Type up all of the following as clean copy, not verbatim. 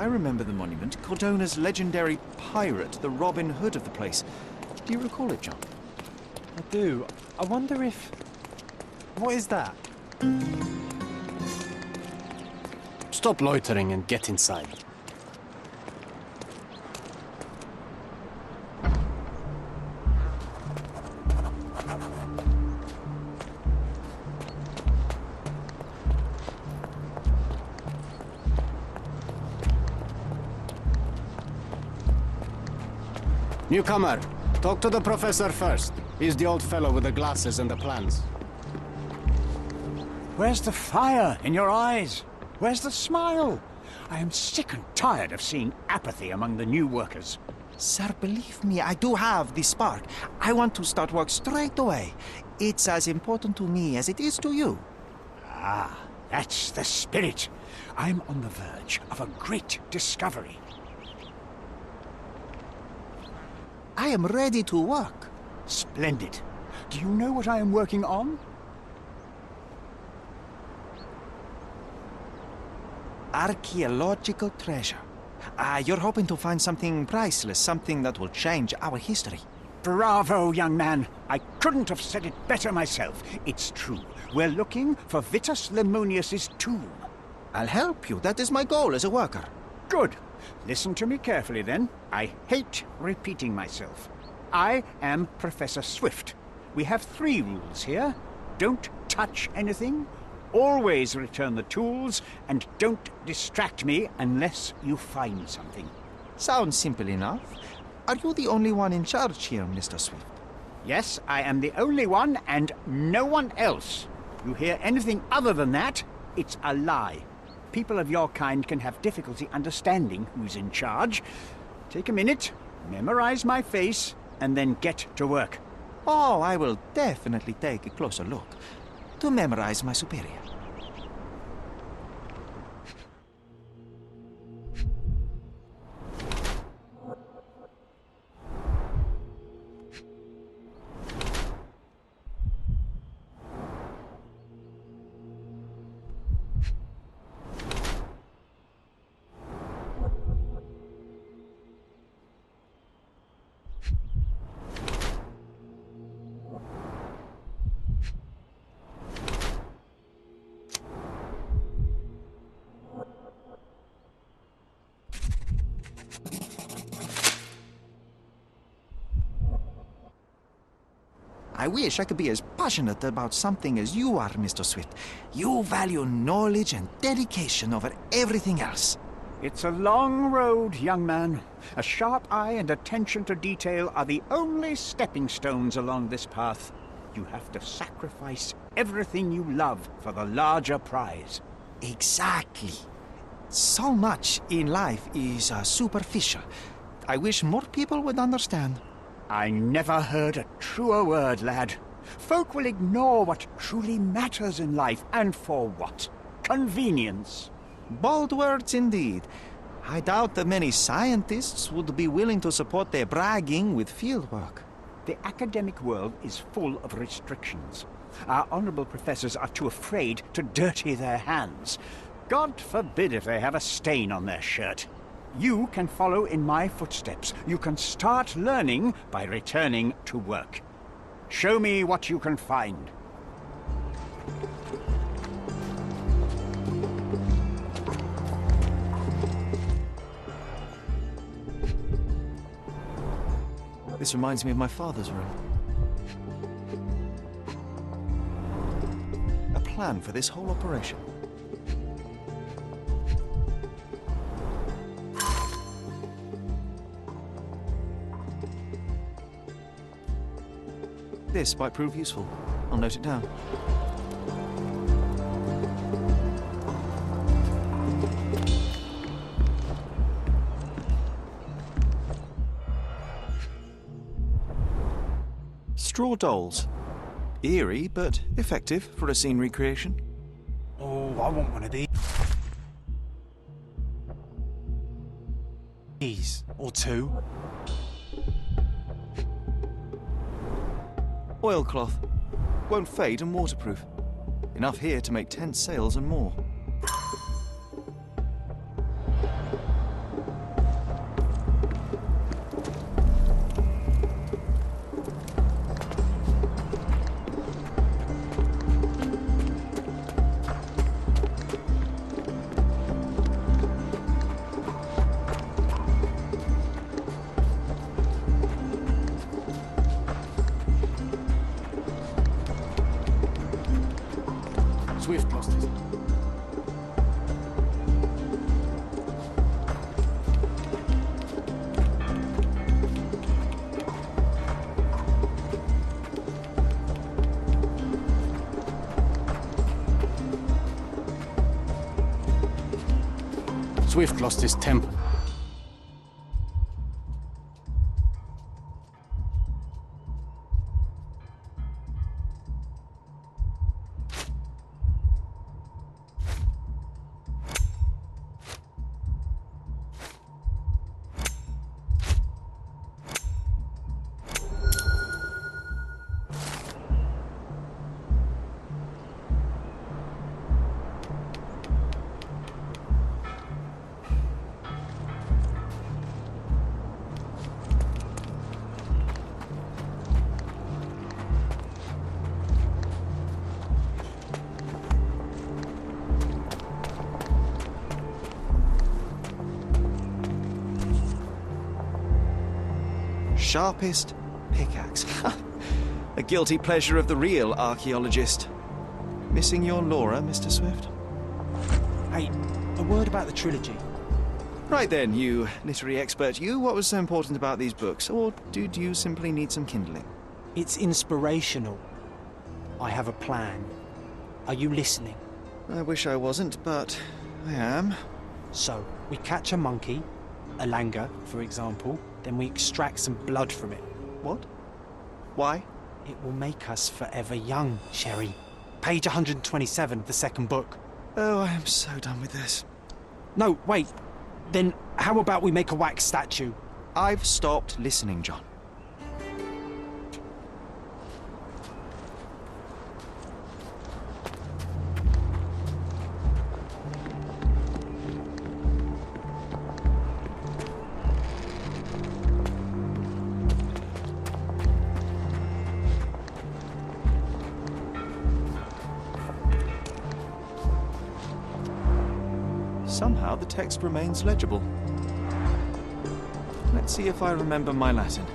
I remember the monument, Cordona's legendary pirate, the Robin Hood of the place. Do you recall it, John? I do. I wonder if... What is that? Stop loitering and get inside. Newcomer, talk to the professor first. He's the old fellow with the glasses and the plans. Where's the fire in your eyes? Where's the smile? I am sick and tired of seeing apathy among the new workers. Sir, believe me, I do have the spark. I want to start work straight away. It's as important to me as it is to you. Ah, that's the spirit. I'm on the verge of a great discovery. I am ready to work. Splendid. Do you know what I am working on? Archaeological treasure. You're hoping to find something priceless, something that will change our history. Bravo, young man. I couldn't have said it better myself. It's true. We're looking for Vitus Lemonius's tomb. I'll help you. That is my goal as a worker. Good. Listen to me carefully, then. I hate repeating myself. I am Professor Swift. We have 3 rules here. Don't touch anything, always return the tools, and don't distract me unless you find something. Sounds simple enough. Are you the only one in charge here, Mr. Swift? Yes, I am the only one, and no one else. You hear anything other than that, it's a lie. People of your kind can have difficulty understanding who's in charge. Take a minute, memorize my face, and then get to work. Oh, I will definitely take a closer look to memorize my superior. I wish I could be as passionate about something as you are, Mr. Swift. You value knowledge and dedication over everything else. It's a long road, young man. A sharp eye and attention to detail are the only stepping stones along this path. You have to sacrifice everything you love for the larger prize. Exactly. So much in life is superficial. I wish more people would understand. I never heard a truer word, lad. Folk will ignore what truly matters in life, and for what? Convenience. Bold words indeed. I doubt that many scientists would be willing to support their bragging with fieldwork. The academic world is full of restrictions. Our honorable professors are too afraid to dirty their hands. God forbid if they have a stain on their shirt. You can follow in my footsteps. You can start learning by returning to work. Show me what you can find. This reminds me of my father's room. A plan for this whole operation. This might prove useful. I'll note it down. Straw dolls. Eerie, but effective for a scene recreation. Oh, I want one of these. Or 2. Oilcloth. Won't fade and waterproof. Enough here to make 10 sails and more. Swift lost his temper. Sharpest pickaxe. A guilty pleasure of the real archaeologist. Missing your Laura, Mr. Swift? Hey, a word about the trilogy. Right then, you literary expert, what was so important about these books? Or do you simply need some kindling? It's inspirational. I have a plan. Are you listening? I wish I wasn't, but I am. So, we catch a monkey, a langur, for example, then we extract some blood from it. What? Why? It will make us forever young, Sherry. Page 127 of the second book. Oh, I am so done with this. No, wait. Then how about we make a wax statue? I've stopped listening, John. Somehow the text remains legible. Let's see if I remember my Latin.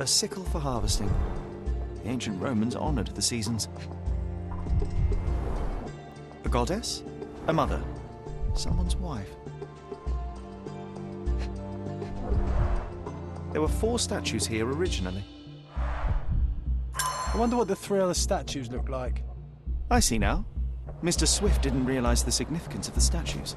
A sickle for harvesting. The ancient Romans honored the seasons. A goddess? A mother? Someone's wife? There were 4 statues here originally. I wonder what the 3 other statues look like. I see now. Mr. Swift didn't realize the significance of the statues.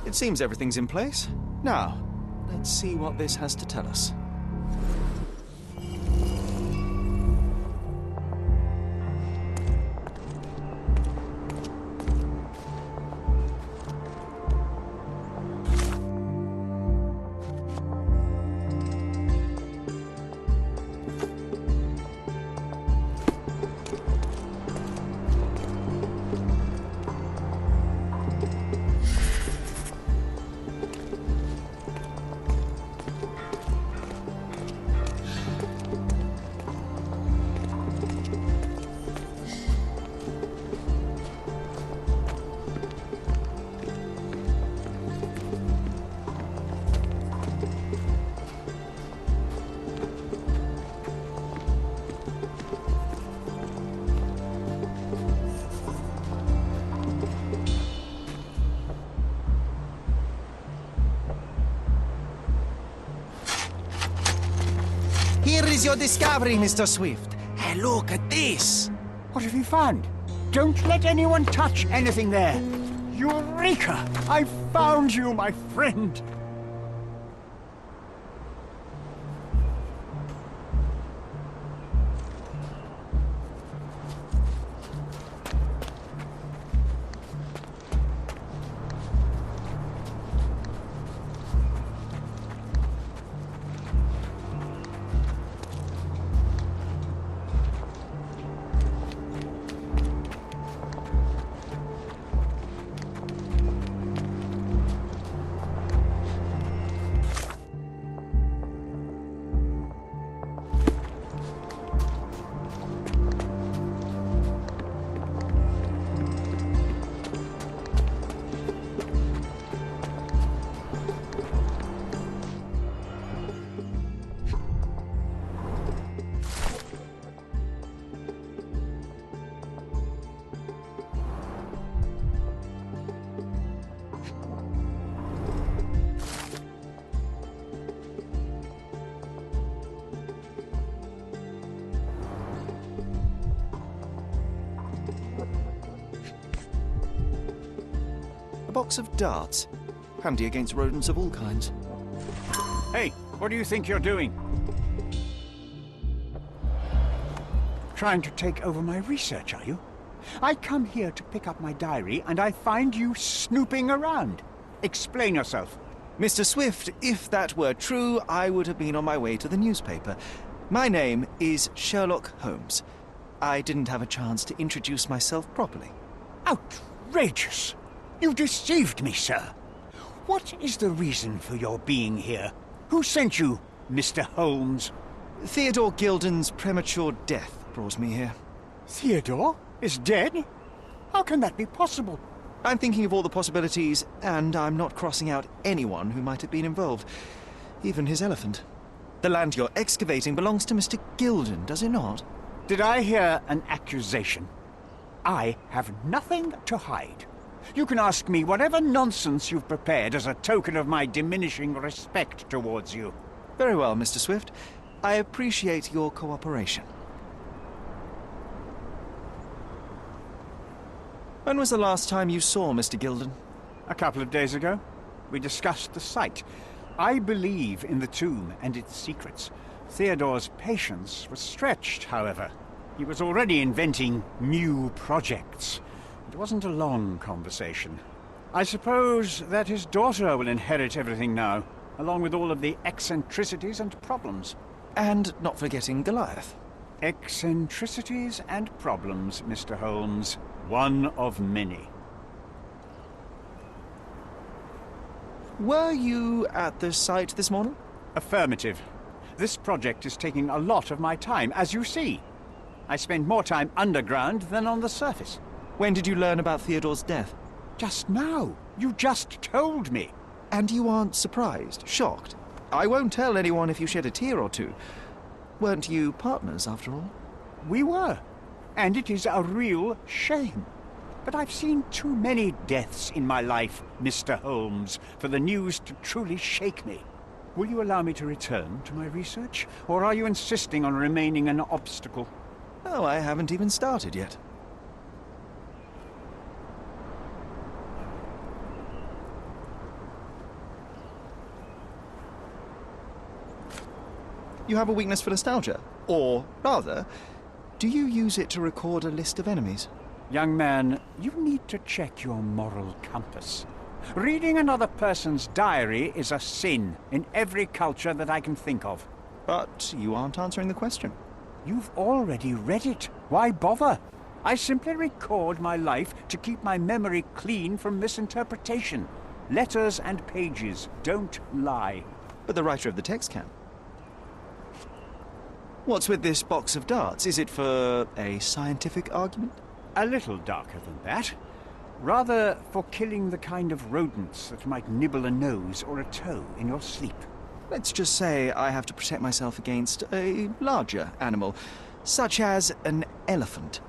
It seems everything's in place. Now, let's see what this has to tell us. is your discovery, Mr. Swift? And look at this. What have you found? Don't let anyone touch anything there. Eureka! I found you, my friend. A box of darts. Handy against rodents of all kinds. Hey, what do you think you're doing? Trying to take over my research, are you? I come here to pick up my diary, and I find you snooping around. Explain yourself. Mr. Swift, if that were true, I would have been on my way to the newspaper. My name is Sherlock Holmes. I didn't have a chance to introduce myself properly. Outrageous! You deceived me, sir. What is the reason for your being here? Who sent you, Mr. Holmes? Theodore Gilden's premature death brought me here. Theodore is dead? How can that be possible? I'm thinking of all the possibilities, and I'm not crossing out anyone who might have been involved. Even his elephant. The land you're excavating belongs to Mr. Gilden, does it not? Did I hear an accusation? I have nothing to hide. You can ask me whatever nonsense you've prepared as a token of my diminishing respect towards you. Very well, Mr. Swift. I appreciate your cooperation. When was the last time you saw Mr. Gilden? A couple of days ago. We discussed the site. I believe in the tomb and its secrets. Theodore's patience was stretched, however. He was already inventing new projects. It wasn't a long conversation. I suppose that his daughter will inherit everything now, along with all of the eccentricities and problems. And not forgetting Goliath. Eccentricities and problems, Mr. Holmes. One of many. Were you at the site this morning? Affirmative. This project is taking a lot of my time, as you see. I spend more time underground than on the surface. When did you learn about Theodore's death? Just now. You just told me. And you aren't surprised, shocked? I won't tell anyone if you shed a tear or two. Weren't you partners, after all? We were. And it is a real shame. But I've seen too many deaths in my life, Mr. Holmes, for the news to truly shake me. Will you allow me to return to my research? Or are you insisting on remaining an obstacle? Oh, I haven't even started yet. You have a weakness for nostalgia? Or, rather, do you use it to record a list of enemies? Young man, you need to check your moral compass. Reading another person's diary is a sin in every culture that I can think of. But you aren't answering the question. You've already read it. Why bother? I simply record my life to keep my memory clean from misinterpretation. Letters and pages don't lie. But the writer of the text can. What's with this box of darts? Is it for a scientific argument? A little darker than that. Rather for killing the kind of rodents that might nibble a nose or a toe in your sleep. Let's just say I have to protect myself against a larger animal, such as an elephant.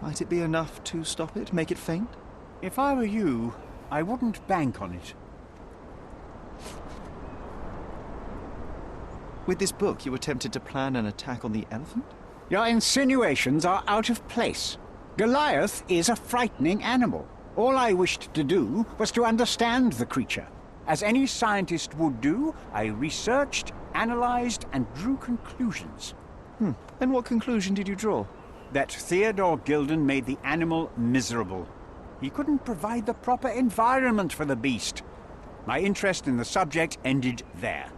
Might it be enough to stop it, make it faint? If I were you, I wouldn't bank on it. With this book, you attempted to plan an attack on the elephant? Your insinuations are out of place. Goliath is a frightening animal. All I wished to do was to understand the creature. As any scientist would do, I researched, analyzed, and drew conclusions. And what conclusion did you draw? That Theodore Gilden made the animal miserable. He couldn't provide the proper environment for the beast. My interest in the subject ended there.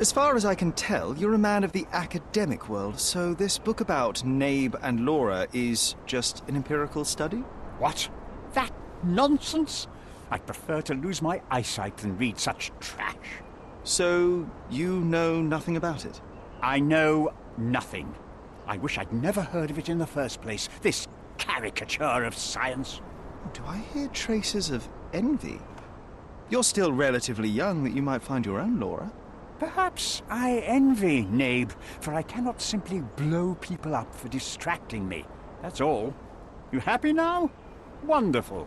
As far as I can tell, you're a man of the academic world, so this book about Nabe and Laura is just an empirical study? What? That nonsense? I'd prefer to lose my eyesight than read such trash. So, you know nothing about it? I know nothing. I wish I'd never heard of it in the first place, this caricature of science. Do I hear traces of envy? You're still relatively young that you might find your own Laura. Perhaps I envy Nabe, for I cannot simply blow people up for distracting me. That's all. You happy now? Wonderful.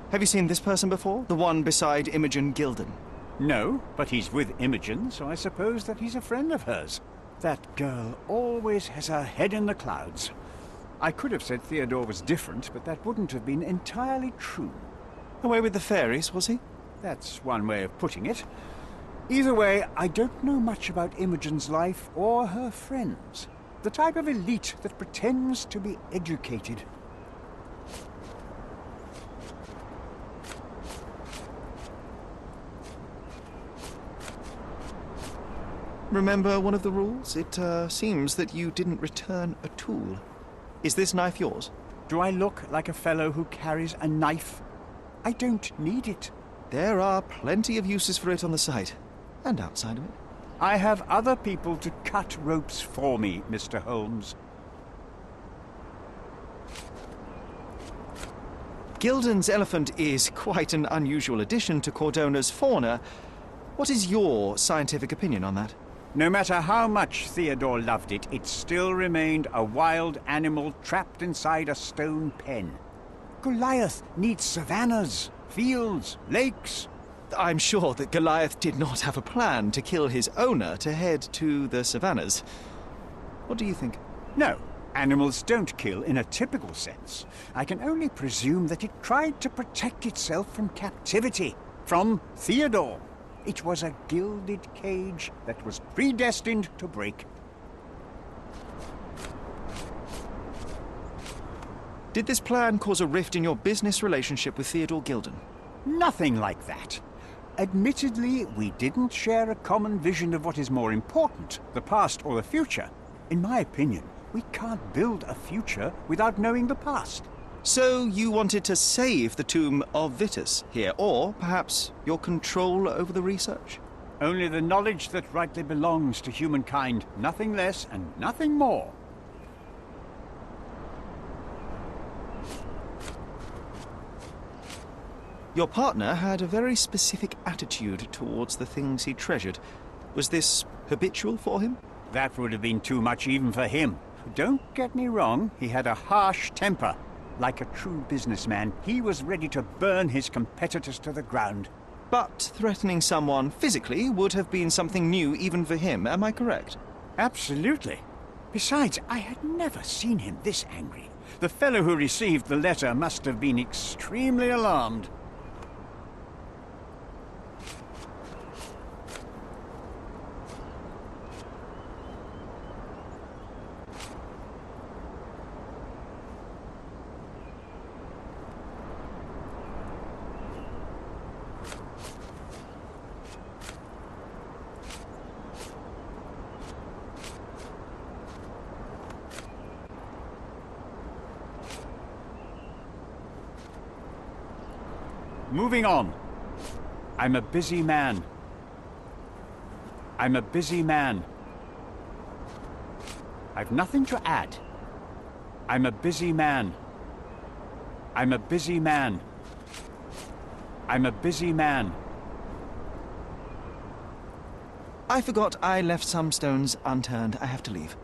Have you seen this person before? The one beside Imogen Gilden? No, but he's with Imogen, so I suppose that he's a friend of hers. That girl always has her head in the clouds. I could have said Theodore was different, but that wouldn't have been entirely true. Away with the fairies, was he? That's one way of putting it. Either way, I don't know much about Imogen's life or her friends. The type of elite that pretends to be educated. Remember one of the rules? It seems that you didn't return a tool. Is this knife yours? Do I look like a fellow who carries a knife? I don't need it. There are plenty of uses for it on the site, and outside of it. I have other people to cut ropes for me, Mr. Holmes. Gilden's elephant is quite an unusual addition to Cordona's fauna. What is your scientific opinion on that? No matter how much Theodore loved it, it still remained a wild animal trapped inside a stone pen. Goliath needs savannas, fields, lakes. I'm sure that Goliath did not have a plan to kill his owner to head to the savannas. What do you think? No, animals don't kill in a typical sense. I can only presume that it tried to protect itself from captivity, from Theodore. It was a gilded cage that was predestined to break. Did this plan cause a rift in your business relationship with Theodore Gilden? Nothing like that. Admittedly, we didn't share a common vision of what is more important, the past or the future. In my opinion, we can't build a future without knowing the past. So you wanted to save the tomb of Vitus here, or perhaps your control over the research? Only the knowledge that rightly belongs to humankind, nothing less and nothing more. Your partner had a very specific attitude towards the things he treasured. Was this habitual for him? That would have been too much even for him. Don't get me wrong, he had a harsh temper. Like a true businessman, he was ready to burn his competitors to the ground. But threatening someone physically would have been something new even for him, am I correct? Absolutely. Besides, I had never seen him this angry. The fellow who received the letter must have been extremely alarmed. Moving on. I'm a busy man. I'm a busy man. I've nothing to add. I'm a busy man. I'm a busy man. I'm a busy man. I forgot I left some stones unturned. I have to leave.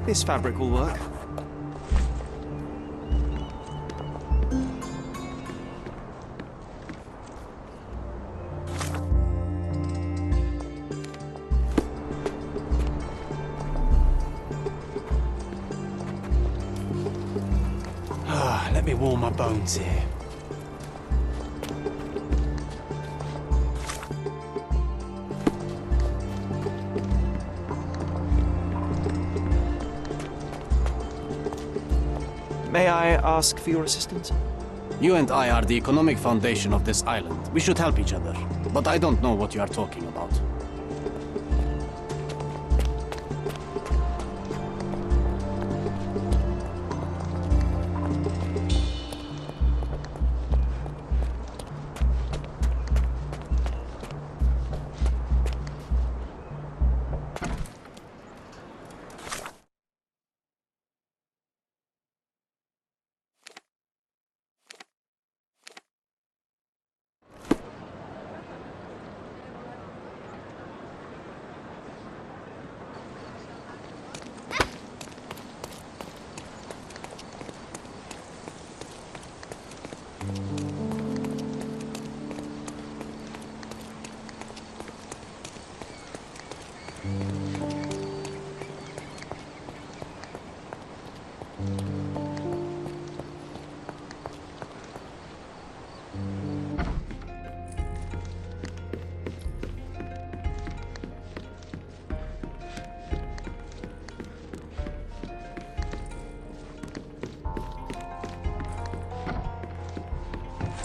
This fabric will work. Let me warm my bones here. May I ask for your assistance? You and I are the economic foundation of this island. We should help each other. But I don't know what you are talking about.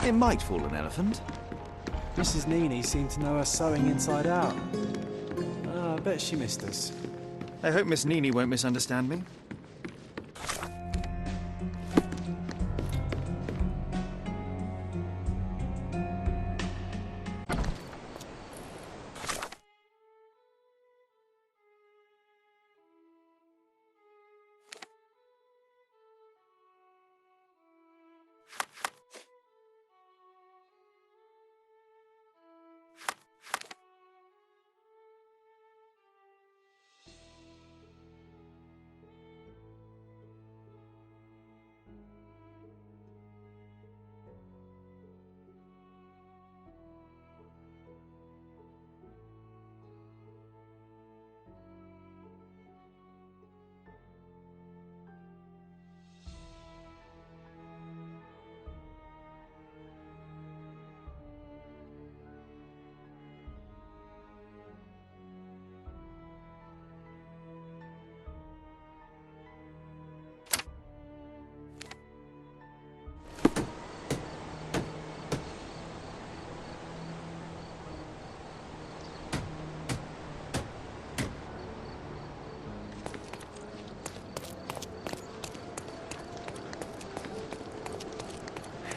It might fool an elephant. Mrs. Nini seemed to know her sewing inside out. I bet she missed us. I hope Miss Nini won't misunderstand me.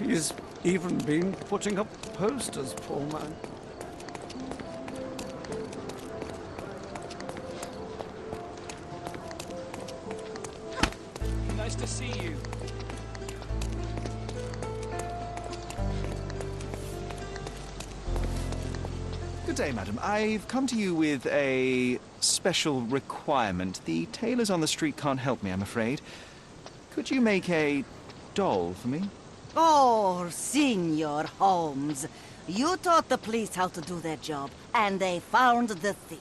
He's even been putting up posters, poor man. Nice to see you. Good day, madam. I've come to you with a special requirement. The tailors on the street can't help me, I'm afraid. Could you make a doll for me? Oh, Senor Holmes. You taught the police how to do their job, and they found the thief.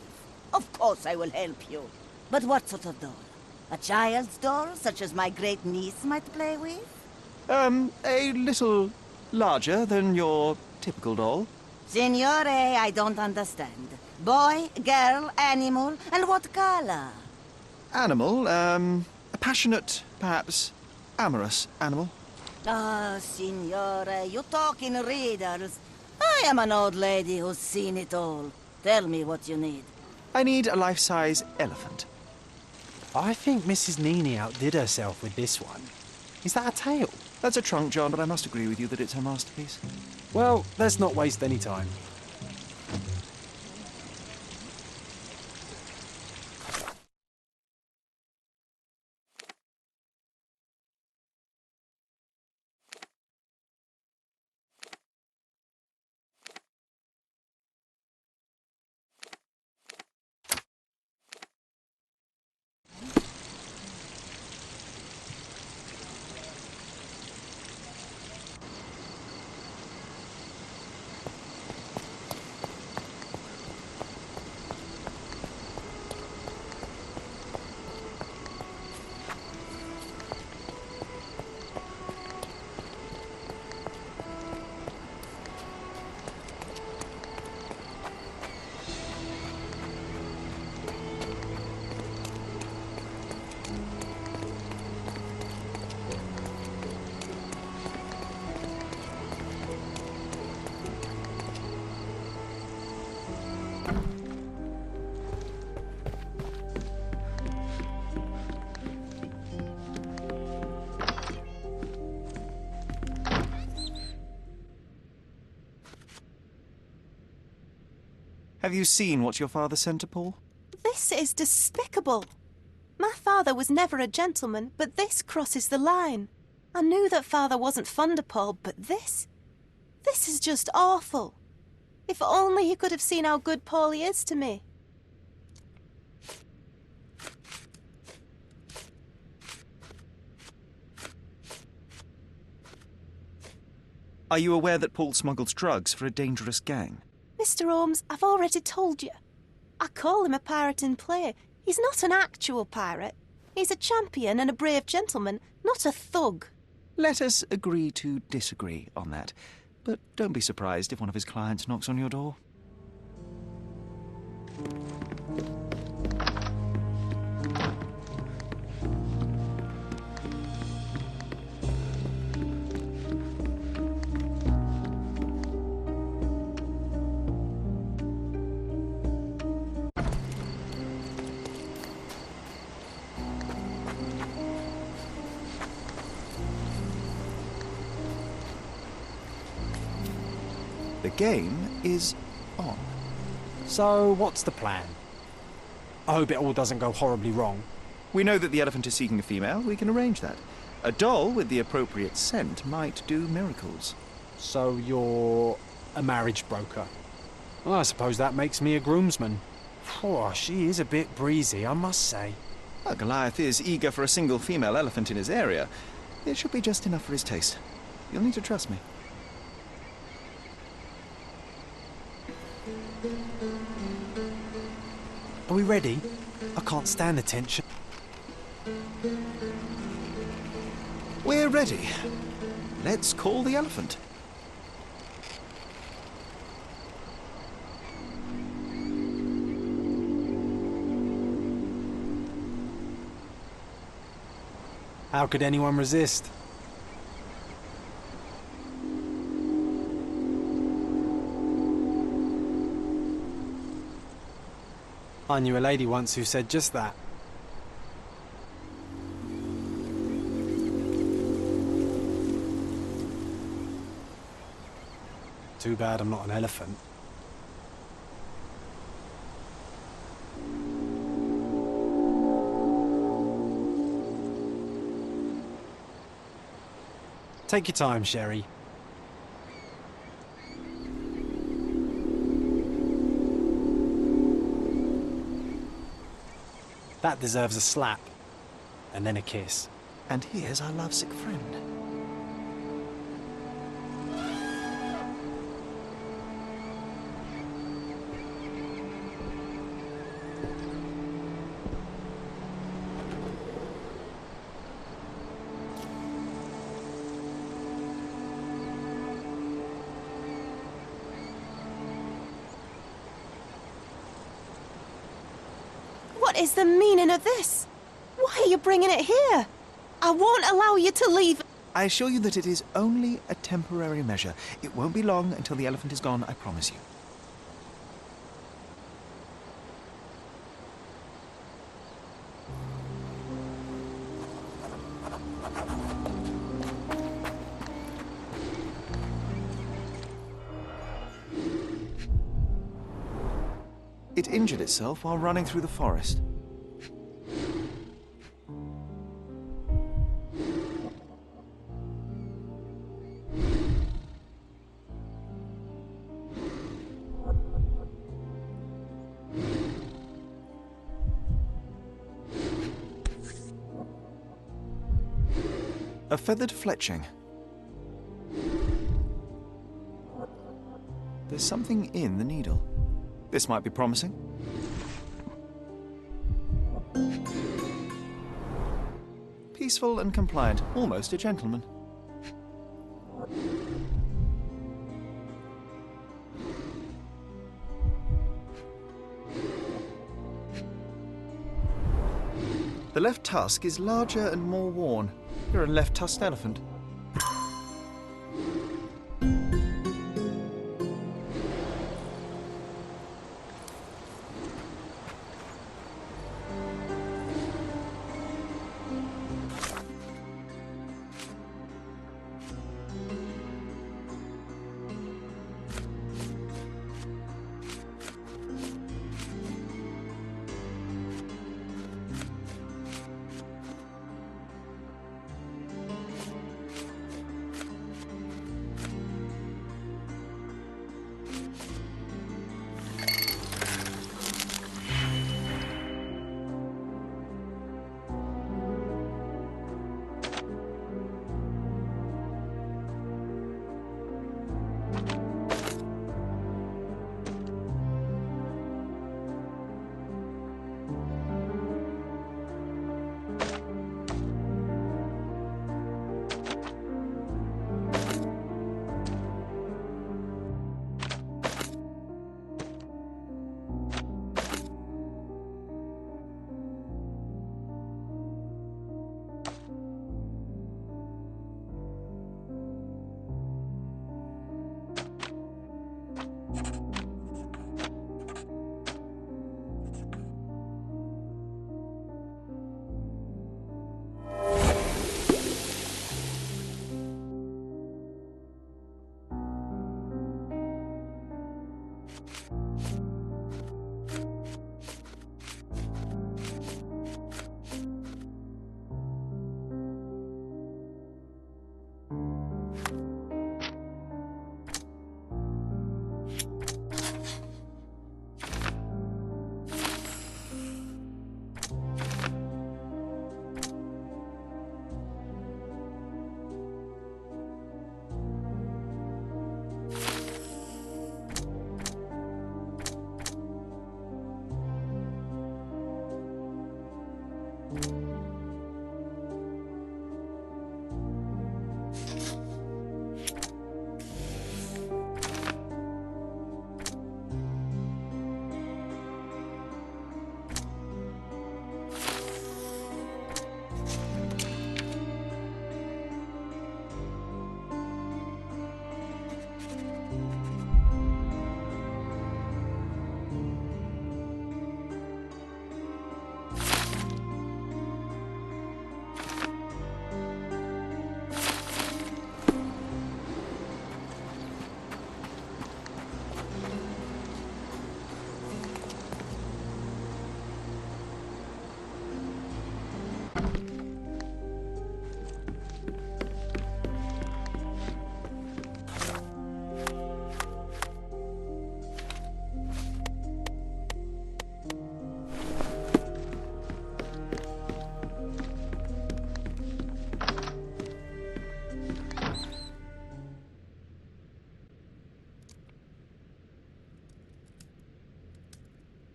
Of course I will help you. But what sort of doll? A child's doll, such as my great-niece might play with? A little larger than your typical doll. Signore, I don't understand. Boy, girl, animal, and what color? Animal, a passionate, perhaps amorous animal. Ah, Signore, you talk in riddles. I am an old lady who's seen it all. Tell me what you need. I need a life-size elephant. I think Mrs. Nini outdid herself with this one. Is that a tail? That's a trunk, John, but I must agree with you that it's her masterpiece. Well, let's not waste any time. Have you seen what your father sent to Paul? This is despicable. My father was never a gentleman, but this crosses the line. I knew that father wasn't fond of Paul, but this is just awful. If only you could have seen how good Paulie is to me. Are you aware that Paul smuggles drugs for a dangerous gang? Mr. Holmes, I've already told you. I call him a pirate in play. He's not an actual pirate. He's a champion and a brave gentleman, not a thug. Let us agree to disagree on that. But don't be surprised if one of his clients knocks on your door. The game is on. So, what's the plan? I hope it all doesn't go horribly wrong. We know that the elephant is seeking a female. We can arrange that. A doll with the appropriate scent might do miracles. So you're a marriage broker. Well, I suppose that makes me a groomsman. Oh, she is a bit breezy, I must say. Well, Goliath is eager for a single female elephant in his area. It should be just enough for his taste. You'll need to trust me. Are we ready? I can't stand the tension. We're ready. Let's call the elephant. How could anyone resist? I knew a lady once who said just that. Too bad I'm not an elephant. Take your time, Sherry. That deserves a slap. And then a kiss. And here's our lovesick friend. What is the meaning of this? Why are you bringing it here? I won't allow you to leave. I assure you that it is only a temporary measure. It won't be long until the elephant is gone, I promise you. It injured itself while running through the forest. A feathered fletching. There's something in the needle. This might be promising. Peaceful and compliant, almost a gentleman. The left tusk is larger and more worn. You're a left-tusked elephant.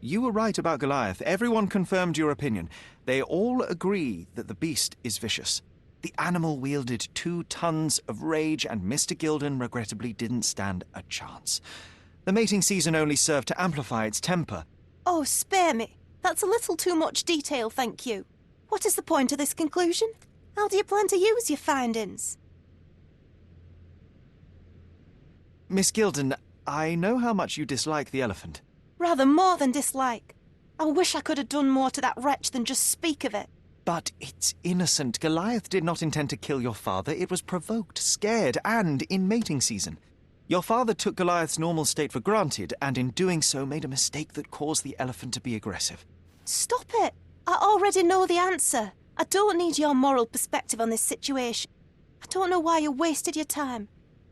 You were right about Goliath. Everyone confirmed your opinion. They all agree that the beast is vicious. The animal wielded 2 tons of rage, and Mr. Gilden regrettably didn't stand a chance. The mating season only served to amplify its temper. Oh, spare me. That's a little too much detail, thank you. What is the point of this conclusion? How do you plan to use your findings? Miss Gilden, I know how much you dislike the elephant. Rather more than dislike. I wish I could have done more to that wretch than just speak of it. But it's innocent. Goliath did not intend to kill your father. It was provoked, scared, and in mating season. Your father took Goliath's normal state for granted, and in doing so made a mistake that caused the elephant to be aggressive. Stop it! I already know the answer. I don't need your moral perspective on this situation. I don't know why you wasted your time.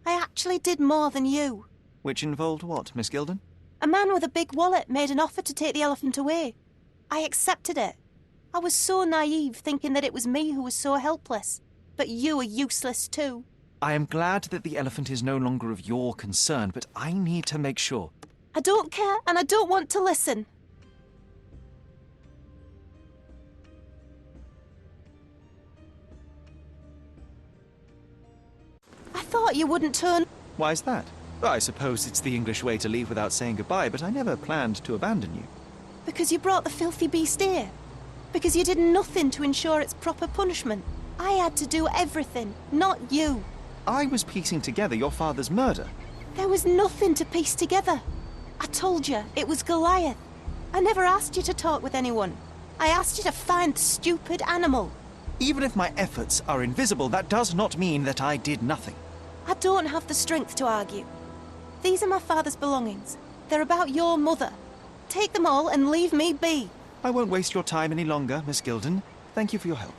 I actually did more than you. Which involved what, Miss Gilden? A man with a big wallet made an offer to take the elephant away. I accepted it. I was so naive, thinking that it was me who was so helpless. But you are useless too. I am glad that the elephant is no longer of your concern, but I need to make sure. I don't care, and I don't want to listen. I thought you wouldn't turn... Why's that? I suppose it's the English way to leave without saying goodbye, but I never planned to abandon you. Because you brought the filthy beast here. Because you did nothing to ensure its proper punishment. I had to do everything, not you. I was piecing together your father's murder. There was nothing to piece together. I told you, it was Goliath. I never asked you to talk with anyone. I asked you to find the stupid animal. Even if my efforts are invisible, that does not mean that I did nothing. I don't have the strength to argue. These are my father's belongings. They're about your mother. Take them all and leave me be. I won't waste your time any longer, Miss Gilden. Thank you for your help.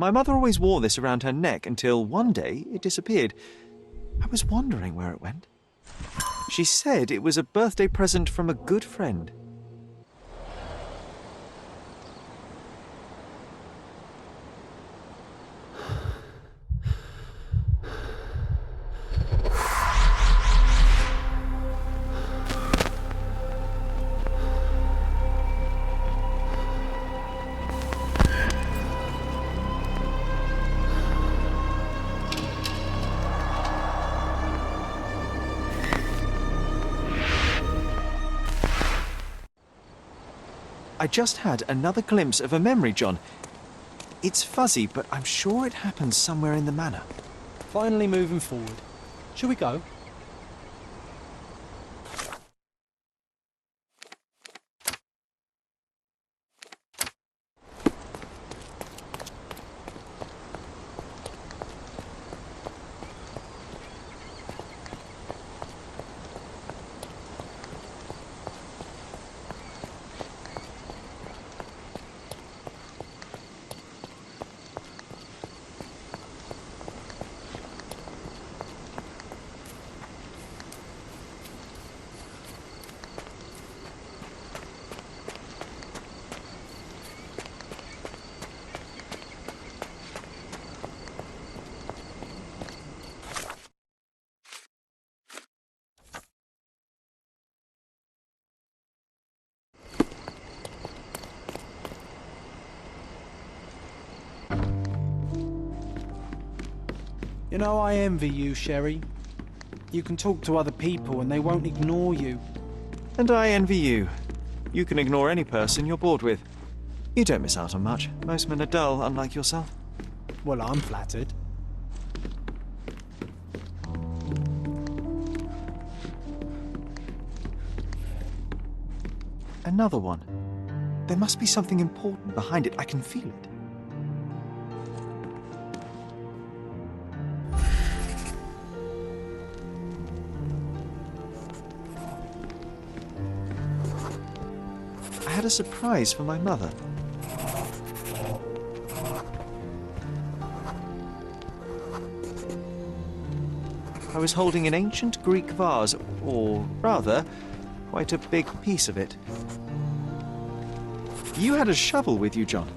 My mother always wore this around her neck until one day it disappeared. I was wondering where it went. She said it was a birthday present from a good friend. I just had another glimpse of a memory, John. It's fuzzy, but I'm sure it happened somewhere in the manor. Finally moving forward. Shall we go? You know, I envy you, Sherry. You can talk to other people and they won't ignore you. And I envy you. You can ignore any person you're bored with. You don't miss out on much. Most men are dull, unlike yourself. Well, I'm flattered. Another one. There must be something important behind it. I can feel it. a surprise for my mother. I was holding an ancient Greek vase, or rather, quite a big piece of it. You had a shovel with you, John.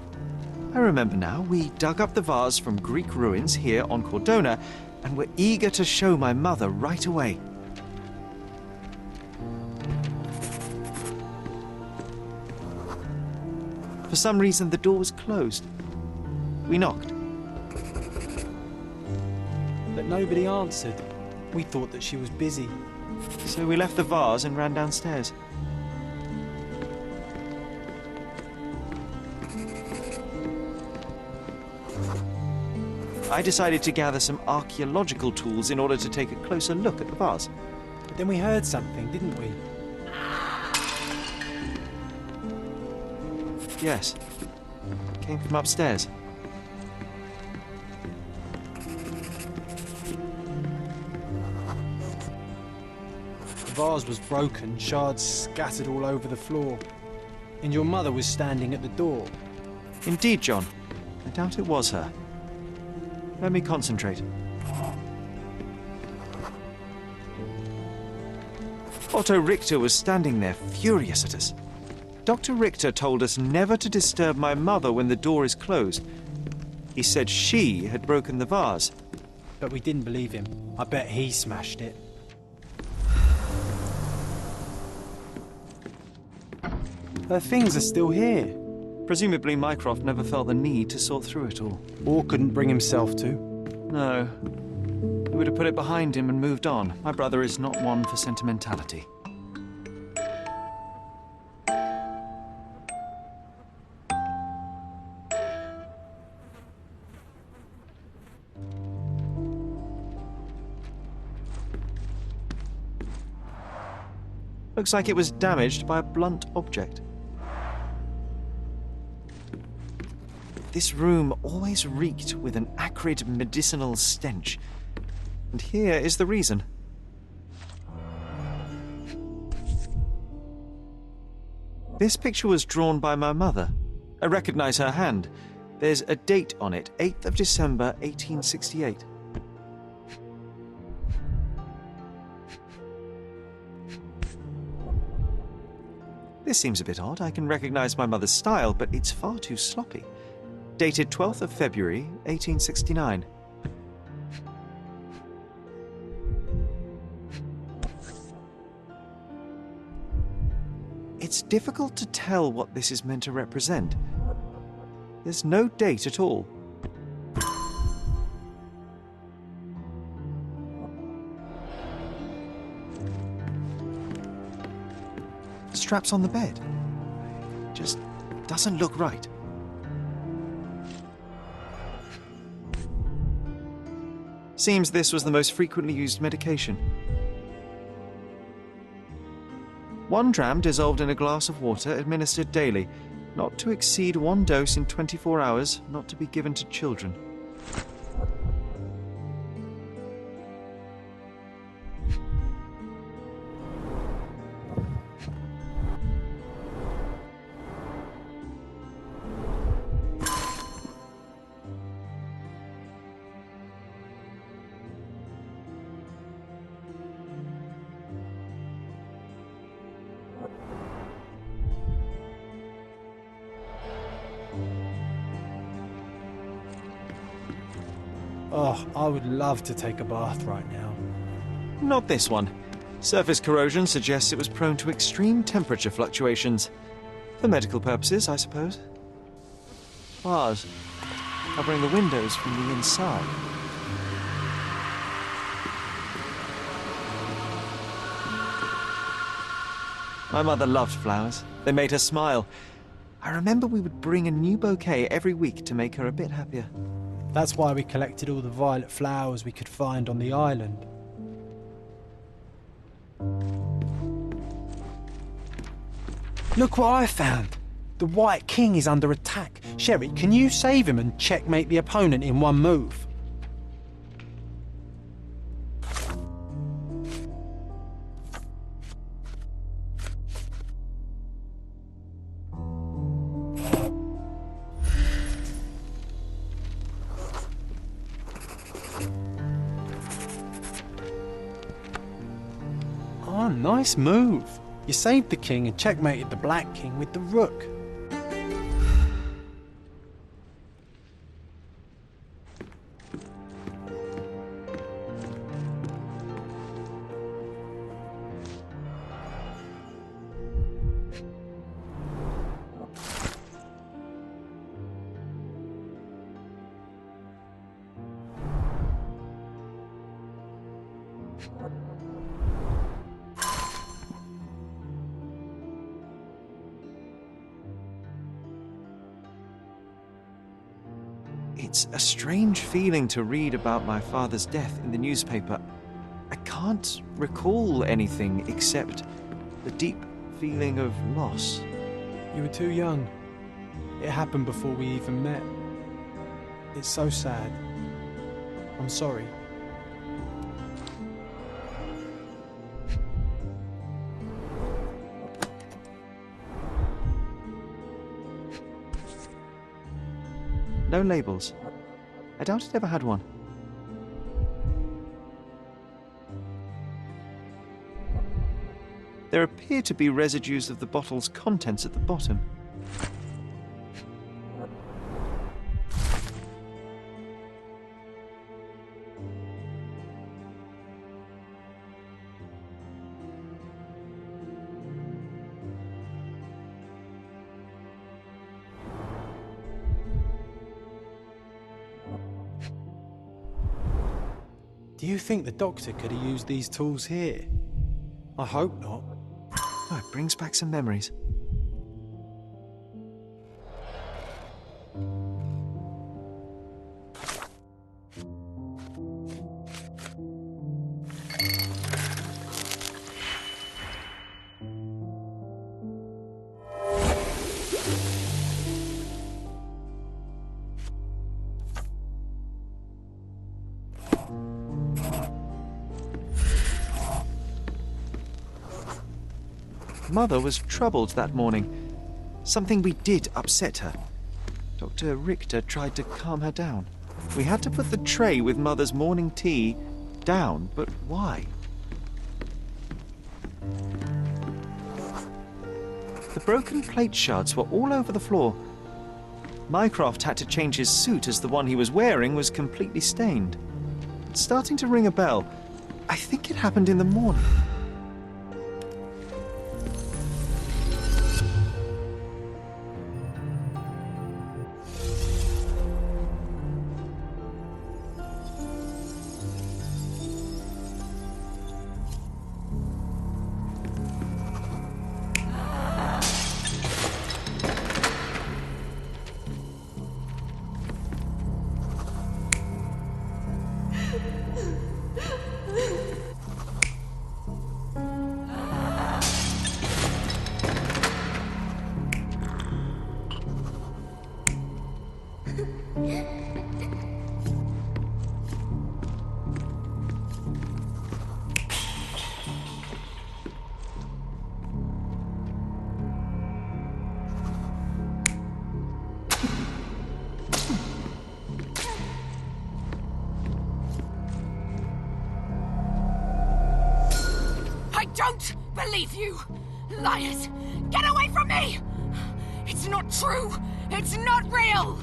I remember now. We dug up the vase from Greek ruins here on Cordona and were eager to show my mother right away. For some reason, the door was closed. We knocked. But nobody answered. We thought that she was busy. So we left the vase and ran downstairs. I decided to gather some archaeological tools in order to take a closer look at the vase. But then we heard something, didn't we? Yes. It came from upstairs. The vase was broken, shards scattered all over the floor. And your mother was standing at the door. Indeed, John. I doubt it was her. Let me concentrate. Otto Richter was standing there, furious at us. Dr. Richter told us never to disturb my mother when the door is closed. He said she had broken the vase. But we didn't believe him. I bet he smashed it. Her things are still here. Presumably Mycroft never felt the need to sort through it all. Or couldn't bring himself to. No. He would have put it behind him and moved on. My brother is not one for sentimentality. Looks like it was damaged by a blunt object. This room always reeked with an acrid medicinal stench. And here is the reason. This picture was drawn by my mother. I recognize her hand. There's a date on it, 8th of December, 1868. This seems a bit odd. I can recognize my mother's style, but it's far too sloppy. Dated 12th of February, 1869. It's difficult to tell what this is meant to represent. There's no date at all. Straps on the bed. Just doesn't look right. Seems this was the most frequently used medication. 1 dram dissolved in a glass of water, administered daily. Not to exceed 1 dose in 24 hours, not to be given to children. Oh, I would love to take a bath right now. Not this one. Surface corrosion suggests it was prone to extreme temperature fluctuations. For medical purposes, I suppose. Bars covering the windows from the inside. My mother loved flowers. They made her smile. I remember we would bring a new bouquet every week to make her a bit happier. That's why we collected all the violet flowers we could find on the island. Look what I found! The White King is under attack. Sherry, can you save him and checkmate the opponent in one move? Oh, nice move. You saved the king and checkmated the black king with the rook. It's a strange feeling to read about my father's death in the newspaper. I can't recall anything except the deep feeling of loss. You were too young. It happened before we even met. It's so sad. I'm sorry. No labels. I doubt it ever had one. There appear to be residues of the bottle's contents at the bottom. Do you think the doctor could have used these tools here? I hope not. Oh, it brings back some memories. Mother was troubled that morning. Something we did upset her. Dr. Richter tried to calm her down. We had to put the tray with Mother's morning tea down, but why? The broken plate shards were all over the floor. Mycroft had to change his suit as the one he was wearing was completely stained. It's starting to ring a bell. I think it happened in the morning. Don't believe you! Liars! Get away from me! It's not true! It's not real!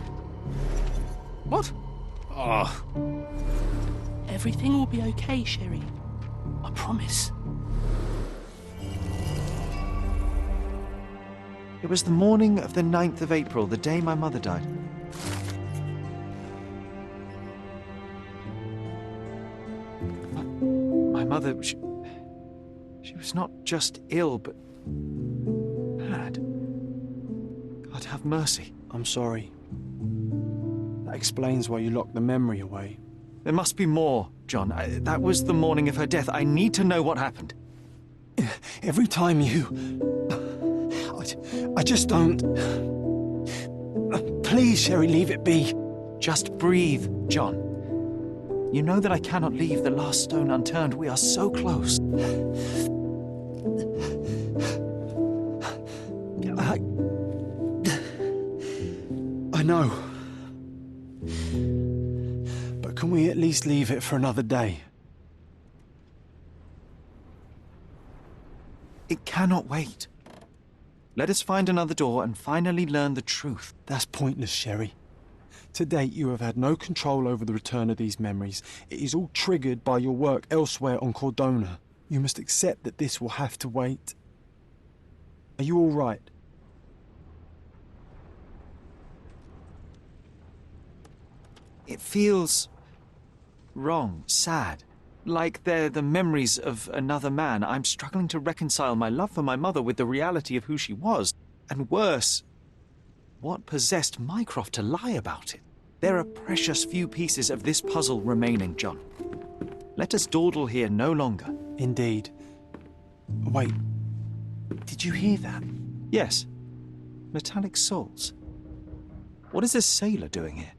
What? Oh. Everything will be okay, Sherry. I promise. It was the morning of the 9th of April, the day my mother died. My mother, she was not just ill, but mad. God have mercy. I'm sorry. That explains why you locked the memory away. There must be more, John. That was the morning of her death. I need to know what happened. Every time you... I just don't... Please, Sherry, leave it be. Just breathe, John. You know that I cannot leave the last stone unturned. We are so close. I know. But can we at least leave it for another day? It cannot wait. Let us find another door and finally learn the truth. That's pointless, Sherry. To date, you have had no control over the return of these memories. It is all triggered by your work elsewhere on Cordona. You must accept that this will have to wait. Are you all right? It feels wrong, sad. Like they're the memories of another man. I'm struggling to reconcile my love for my mother with the reality of who she was. And worse, what possessed Mycroft to lie about it? There are precious few pieces of this puzzle remaining, John. Let us dawdle here no longer. Indeed. Wait, did you hear that? Yes. Metallic soles. What is this sailor doing here?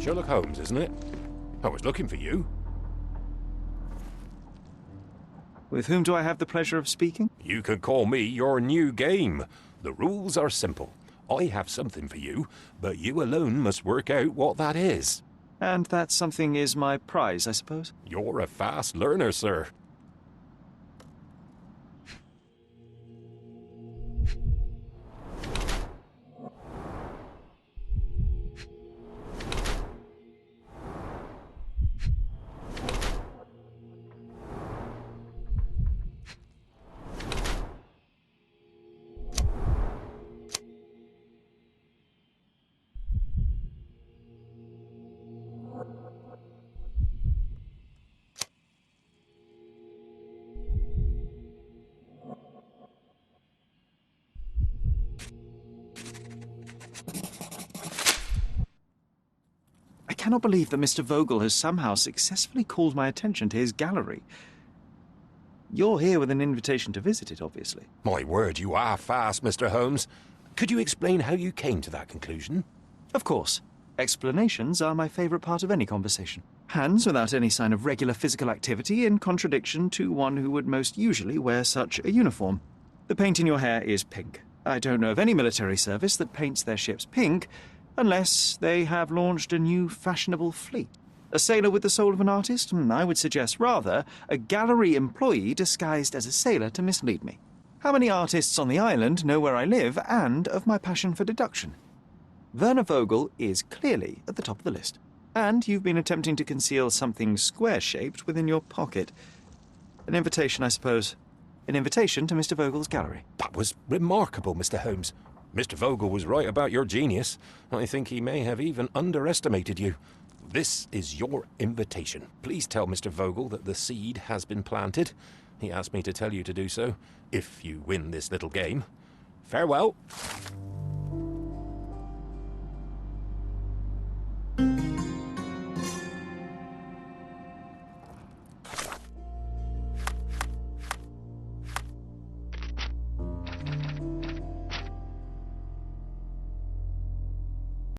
Sherlock Holmes, isn't it? I was looking for you. With whom do I have the pleasure of speaking? You can call me your new game. The rules are simple. I have something for you, but you alone must work out what that is. And that something is my prize, I suppose? You're a fast learner, sir. I cannot believe that Mr. Vogel has somehow successfully called my attention to his gallery. You're here with an invitation to visit it, obviously. My word, you are fast, Mr. Holmes. Could you explain how you came to that conclusion? Of course. Explanations are my favourite part of any conversation. Hands without any sign of regular physical activity, in contradiction to one who would most usually wear such a uniform. The paint in your hair is pink. I don't know of any military service that paints their ships pink, unless they have launched a new fashionable fleet. A sailor with the soul of an artist? I would suggest rather a gallery employee disguised as a sailor to mislead me. How many artists on the island know where I live and of my passion for deduction? Werner Vogel is clearly at the top of the list. And you've been attempting to conceal something square-shaped within your pocket. An invitation, I suppose. An invitation to Mr. Vogel's gallery. That was remarkable, Mr. Holmes. Mr. Vogel was right about your genius. I think he may have even underestimated you. This is your invitation. Please tell Mr. Vogel that the seed has been planted. He asked me to tell you to do so, if you win this little game. Farewell.